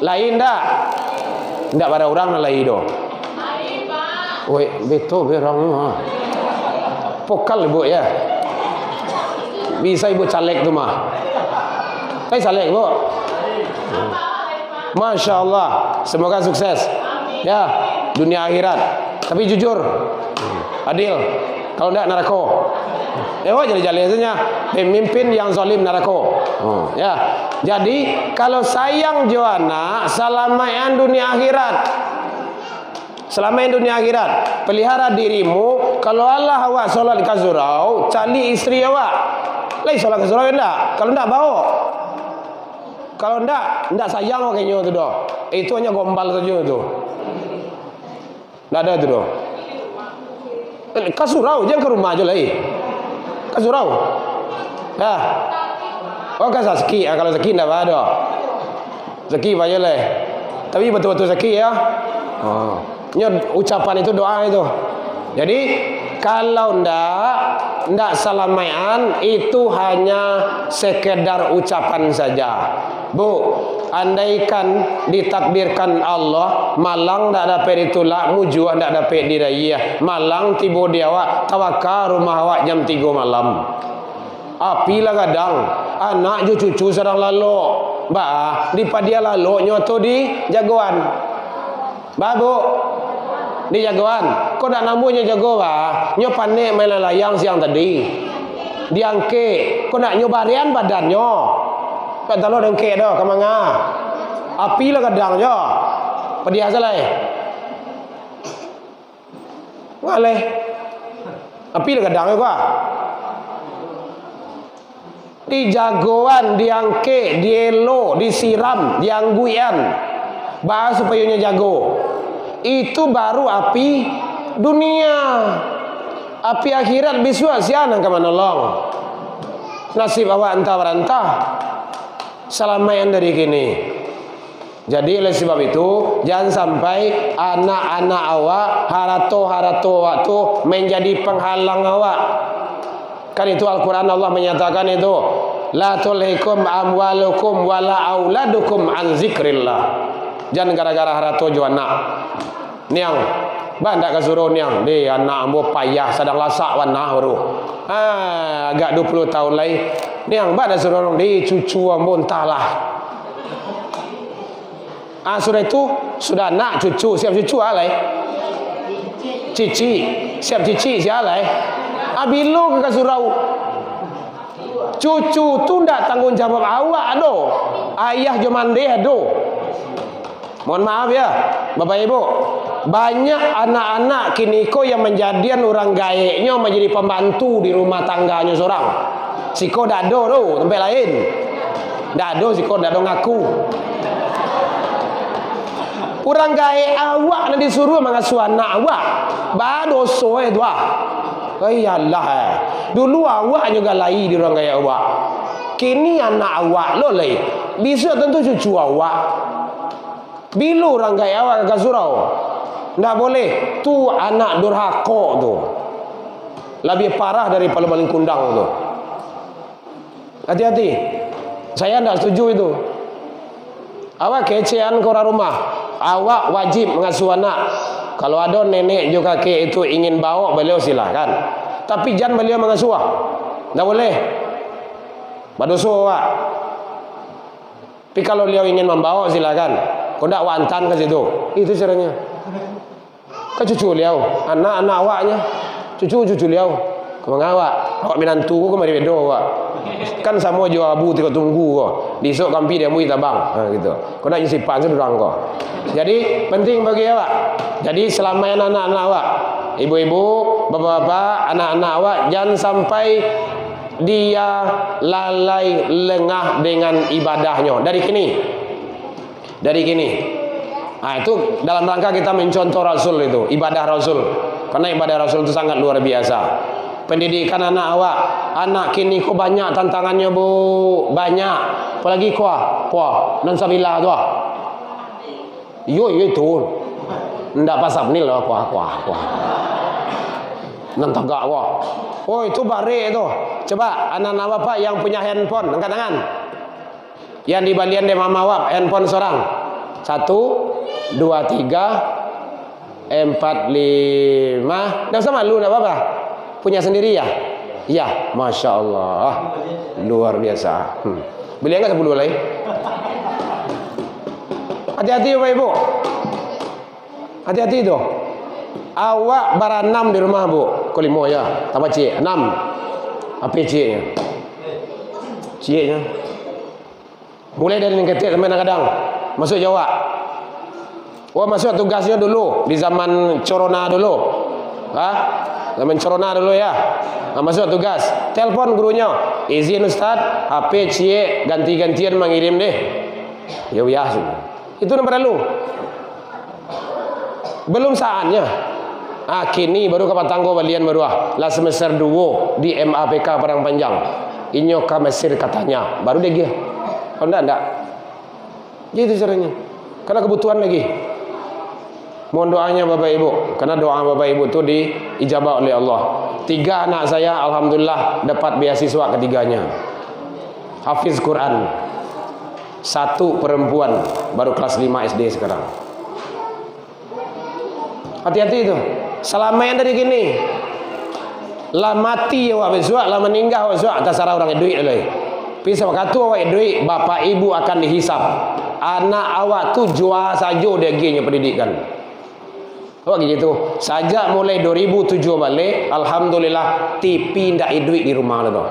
Lain dah. Ndak pada orang nak lain do. Lain, Pak. Oi, betul berang mah. Pokal Bu ya. Bisa ibu caleg tu mah. Caleg bu. Masya Allah. Semoga sukses. Ya, dunia akhirat. Tapi jujur, adil. Kalau tidak neraka. Jadi saja. Pemimpin yang zalim neraka. Ya. Jadi kalau sayang Joana, selama dunia akhirat. Selama dunia akhirat, pelihara dirimu. Kalau Allah awak solat di surau, cari istri awak. Lai solat ke surau enggak? Kalau enggak bawa. Kalau ndak sayang kayaknya itu doh. Itu hanya gombal saja itu. Ndak ada itu doh. Ke surau, jangan ke rumah aja lagi. Ke surau. Ya. Oh ke Saki, kalau Saki ndak ada. Saki aja lah. Tapi betul-betul Saki ya. Oh. Ini ucapan itu doa itu. Jadi kalau ndak salamaian itu hanya sekedar ucapan saja. Bu, andaikan ditakdirkan Allah malang ndak dapat ditolak, mujua ndak dapat diraya, malang tiba dia awak tawakal rumah awak jam 3 malam. Apilah kadang anak cucu sedang lalu. Mbak, di padia lalu nyoto di jagoan. Babu di jagoan, kau dah namanya jago bah, nyo panik main layang siang tadi, diangke, kau nak nyobarian badannya, kata lo dengke dah, kemana? Api lah kadang jo, pedia salah, ngaleh, api lah kadang juga, di jagoan, diangke, dielo, disiram, diangguian, bahas supaya nya jago. Itu baru api dunia. Api akhirat biswa siapa yang menolong. Nasib awak entah berantah selama yang dari kini. Jadi oleh sebab itu jangan sampai anak-anak awak harato waktu menjadi penghalang awak. Kan itu Al-Quran Allah menyatakan itu, la tulhikum amwalukum wala auladukum an zikrillah. Jangan gara-gara harato jo anak. Niang, bandak kasuruh niang. Deh anak ambo payah sedang lasak warna baru. Agak 20 tahun lagi. Niang bandak suruh orang di cucu ambo entahlah. Sudah itu sudah anak cucu siap cucu alai. Cici siap cici siap alai. Abilo ke kasurau. Cucu tu ndak tanggung jawab awak ado. Ayah jo mande ado. Mohon maaf ya, Bapak Ibu. Banyak anak-anak kini ko yang menjadian orang gaeknya menjadi pembantu di rumah tangganya seorang. Siko dado tu, tempat lain. Dado siko dado ngaku. Orang gaek awak nak disuruh mengasuh anak awak. Badoso itu ah. Iyalah. Dulu awak juga lai di orang gaek awak. Kini anak awak lo lai. Bisa tentu cucu awak. Bila orang gaya awak ke surau, ndak boleh. Tu anak durhaka tu, lebih parah dari paling kundang tu. Hati-hati. Saya ndak setuju itu. Awak kecean ke orang rumah, awak wajib mengasuh anak. Kalau ada nenek juga kakek itu ingin bawa, beliau silakan. Tapi jangan beliau mengasuh. Ndak boleh. Badoso awak. Tapi kalau beliau ingin membawa silakan. Kau nak wantan ke situ. Itu caranya. Ke cucu beliau, anak-anak awaknya, cucu beliau. Kau mengawak, awak minantu kau mari bedo awak. Kan sama jual abu tiko tunggu kau. Disok kampi dia mui tabang. Gitu. Kau nak nyisipan sedurang kau. Jadi penting bagi awak. Jadi selama anak-anak awak, ibu-ibu, bapak-bapak, anak-anak awak jangan sampai dia lalai lengah dengan ibadahnya. Dari kini. Itu dalam rangka kita mencontoh Rasul itu, ibadah Rasul. Karena ibadah Rasul itu sangat luar biasa. Pendidikan anak awak, anak kini kok banyak tantangannya bu, banyak. Apalagi kuah, dan sabila tu. Yo itu, ndak pasap ni loh kuah. Nan tegak wah. Oh itu bare itu. Coba anak-anak bapak yang punya handphone, angkat tangan. Yang di balian de mama wap handphone seorang 1, 2, 3, 4, 5. Dah sama lu nak apa? Punya sendiri ya? Ya, masya Allah, luar biasa. Beli enggak 10 lagi? Hati-hati Bapak Ibu. Hati-hati tu. Awak berenam di rumah bu, kelima ya, tambah cik 6. Apa ciknya? Ciknya. Mulai dari yang ketik sampai kadang masuk Jawa. Wah masuk tugasnya dulu di zaman corona dulu. Zaman corona dulu ya. Masuk tugas. Telepon gurunya. Izin Ustaz, HP cie ganti-gantian mengirim deh. Ya itu nomor lalu. Belum saatnya. Kini baru kapan tanggo balian baru lah semester 2 di MAPK Padang Panjang. Inyo ka Mesir katanya. Baru dia. Oh enggak. Gitu caranya. Karena kebutuhan lagi. Mohon doanya Bapak Ibu. Karena doa Bapak Ibu itu diijabah oleh Allah. 3 anak saya alhamdulillah dapat beasiswa ketiganya. Hafiz Quran. 1 perempuan baru kelas 5 SD sekarang. Hati-hati itu. Selama yang dari gini. Lah mati awak besok, lah meninggal awak besok, atas cara orang duit oleh. Pisah kata awak duit, bapak ibu akan dihisap. Anak awak tu jual saja dagingnya pendidikan. Awak gitu. Sajak mulai 2007 balik, alhamdulillah TV ndak duit di rumah tu.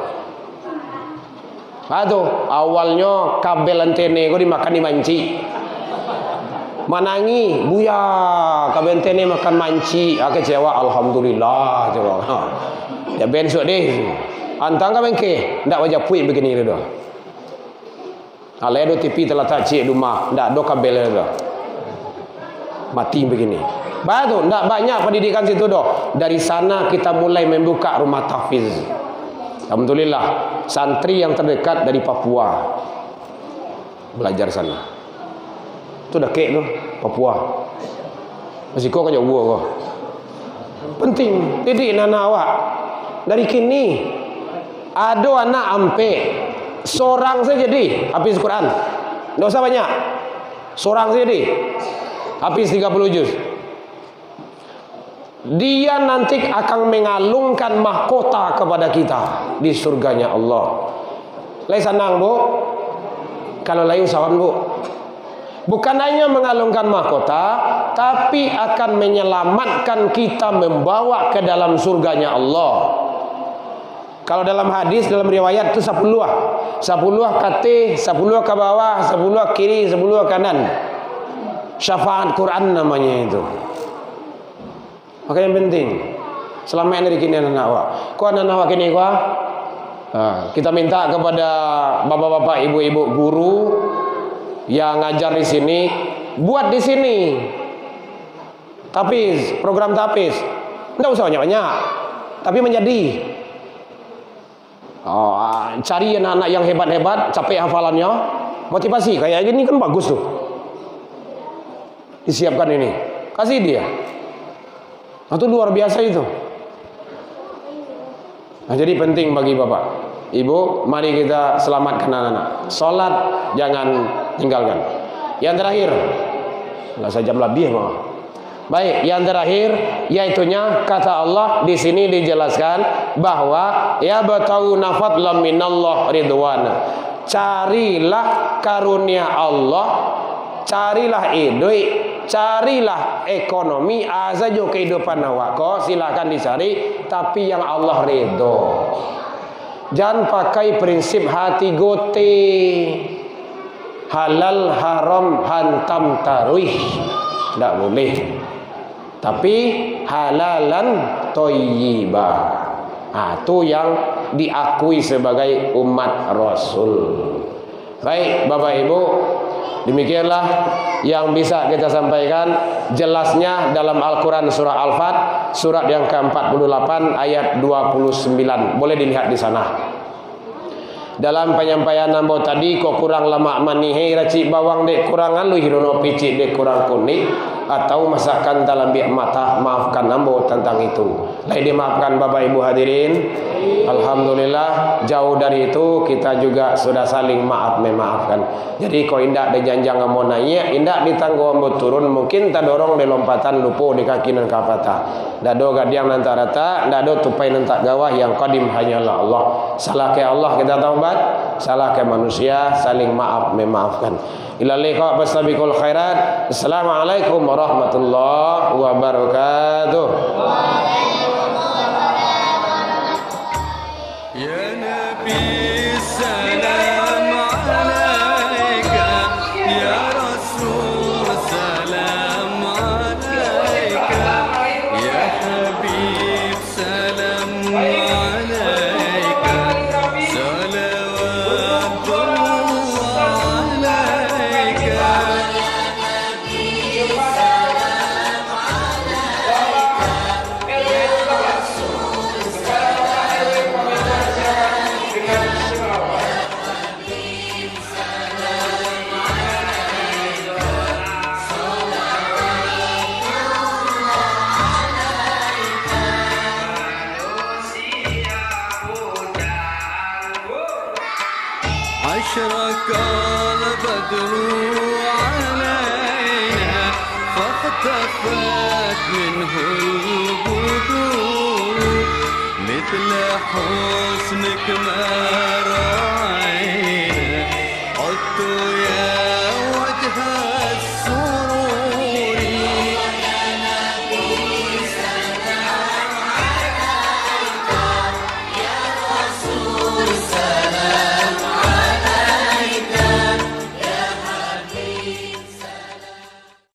Aduh, awalnya kabel antene kau dimakan di manci. Manangi, buya kabel antene makan manci. Kecewa, alhamdulillah coba. Ya besok deh. Antang ka bengke, ndak wajah puik begini tu. Alai do TV telah tak cik rumah, ndak do kabel tu. Mati begini. Baru ndak banyak pendidikan situ doh. Dari sana kita mulai membuka rumah tahfiz. Alhamdulillah, santri yang terdekat dari Papua belajar sana. Itu dah kek tu, Papua. Masih kau kan jauh kau. Penting, didik anak awak. Dari kini ada anak ampe seorang saja jadi hafiz Quran. Tidak usah banyak. Seorang saja jadi hafiz 30 juz. Dia nanti akan mengalungkan mahkota kepada kita di surganya Allah. Lain senang bu. Kalau lain sawan bu. Bukan hanya mengalungkan mahkota, tapi akan menyelamatkan kita membawa ke dalam surganya Allah. Kalau dalam hadis, dalam riwayat itu 10 kate, 10 ke bawah, 10 kiri, 10 kanan. Syafaat Quran namanya itu. Maka yang penting, selama ini kini anak awak. Kau anak awak kini kau? Kita minta kepada bapak-bapak, ibu-ibu guru yang ngajar di sini, buat di sini. Tapiz, program tapiz. Tidak usah banyak-banyak, tapi menjadi. Cari anak-anak yang hebat-hebat, capek hafalannya, motivasi. Kayak gini kan bagus tuh. Disiapkan ini, kasih dia. Itu luar biasa itu. Nah, jadi penting bagi bapak, ibu, mari kita selamatkan anak-anak. Salat jangan tinggalkan. Yang terakhir, nggak saya jam lebih mah. Baik, yang terakhir yaitunya kata Allah di sini dijelaskan bahwa ya batawuna fadlan minallah ridwana. Carilah karunia Allah, carilah idoi, carilah ekonomi, azajo kehidupan awak. Kau silakan dicari, tapi yang Allah ridho. Jangan pakai prinsip hati gote, halal haram hantam taruih, tidak boleh. Tapi halalan toyibah, itu yang diakui sebagai umat Rasul. Baik Bapak Ibu, demikianlah yang bisa kita sampaikan. Jelasnya dalam Al-Quran surah Al-Fat, surat yang ke-48 ayat 29. Boleh dilihat di sana. Dalam penyampaian nambo tadi, kok kurang lama manihe racik bawang dek kurang alu hirono picik dek kurang kuning, atau masakan dalam biak mata, maafkan nambo tentang itu. Lai dimaafkan Bapak Ibu hadirin. Alhamdulillah, jauh dari itu kita juga sudah saling maaf memaafkan. Jadi kau indak de janjang mau naik, indak ditangguh ambo turun, mungkin tak dorong de lompatan lupo di kaki dan kapata. Dado gadiang nanti rata, dado tupai nanti gawah, yang qadim hanyalah Allah. Salah ke Allah kita taubat, salah ke manusia saling maaf memaafkan. Ila liqa bastabiqul khairat. Assalamualaikum warahmatullahi wabarakatuh. Ya Nabi salam alaika, ya Rasul salam alaika, ya Habib salam alaika, salawatullah alaika. اختفت منه البدور مثل حسنك ما رأى